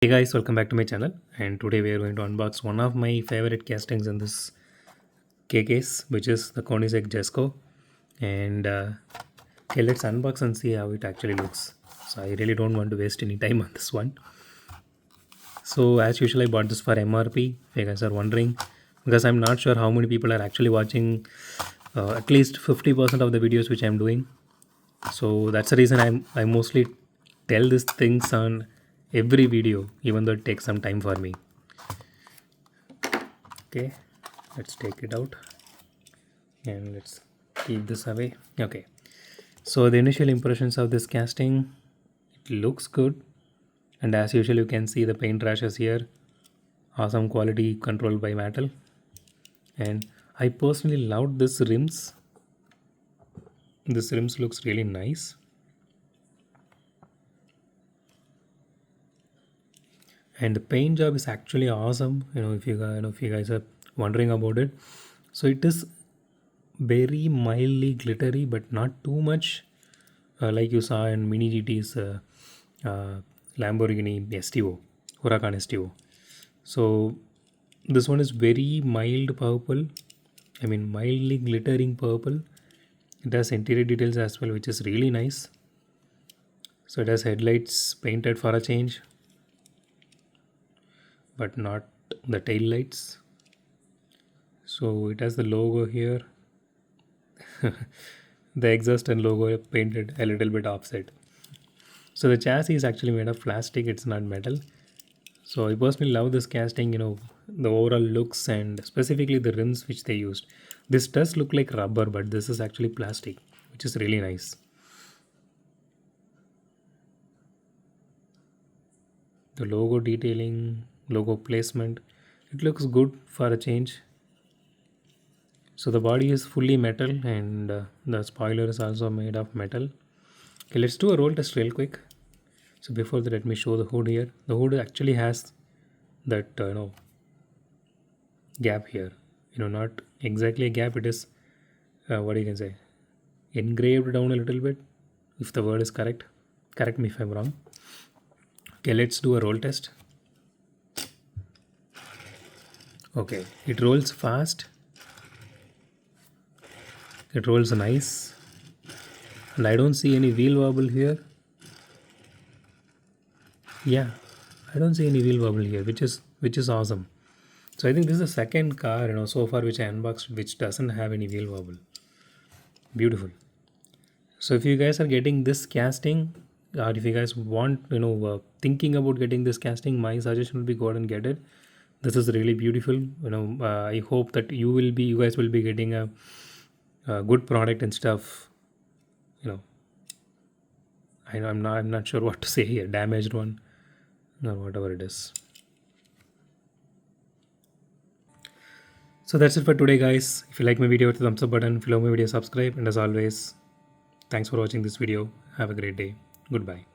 Hey guys, welcome back to my channel, and today we are going to unbox one of my favorite castings in this case, which is the Koenigsegg Jesko. And okay, let's unbox and see how it actually looks. So I really don't want to waste any time on this one. So as usual, I bought this for MRP. If you guys are wondering, because I'm not sure how many people are actually watching at least 50% of the videos which I'm doing. So that's the reason I mostly tell these things on every video, even though it takes some time for me. Okay, let's take it out and let's keep this away. Okay, so the initial impressions of this casting, it looks good, and as usual you can see the paint rashes here. Awesome quality controlled by metal, and I personally loved this rims looks really nice. And the paint job is actually awesome. If you guys are wondering about it, so it is very mildly glittery but not too much, like you saw in Mini GT's uh, Lamborghini STO, Huracan STO. So this one is very mild purple, I mean mildly glittering purple. It has interior details as well, which is really nice. So it has headlights painted for a change, but not the tail lights. So it has the logo here. The exhaust and logo are painted a little bit offset. So the chassis is actually made of plastic, it's not metal. So I personally love this casting, the overall looks and specifically the rims which they used. This does look like rubber, but this is actually plastic, which is really nice. The logo detailing, logo placement, it looks good for a change. So the body is fully metal, and the spoiler is also made of metal. Okay, let's do a roll test real quick. So before that, let me show the hood here. The hood actually has that gap here. Not exactly a gap. It is what you can say, engraved down a little bit. If the word is correct, correct me if I'm wrong. Okay, let's do a roll test. Okay, it rolls fast. It rolls nice, and I don't see any wheel wobble here. Yeah, I don't see any wheel wobble here, which is awesome. So I think this is the second car so far which I unboxed which doesn't have any wheel wobble. Beautiful. So if you guys are getting this casting, or if you guys want thinking about getting this casting, my suggestion would be go ahead and get it. This is really beautiful. I hope that you guys will be getting a good product and stuff. You know, I'm not sure what to say here. Damaged one or whatever it is. So that's it for today, guys. If you like my video, hit the thumbs up button. If you love my video, subscribe. And as always, thanks for watching this video. Have a great day. Goodbye.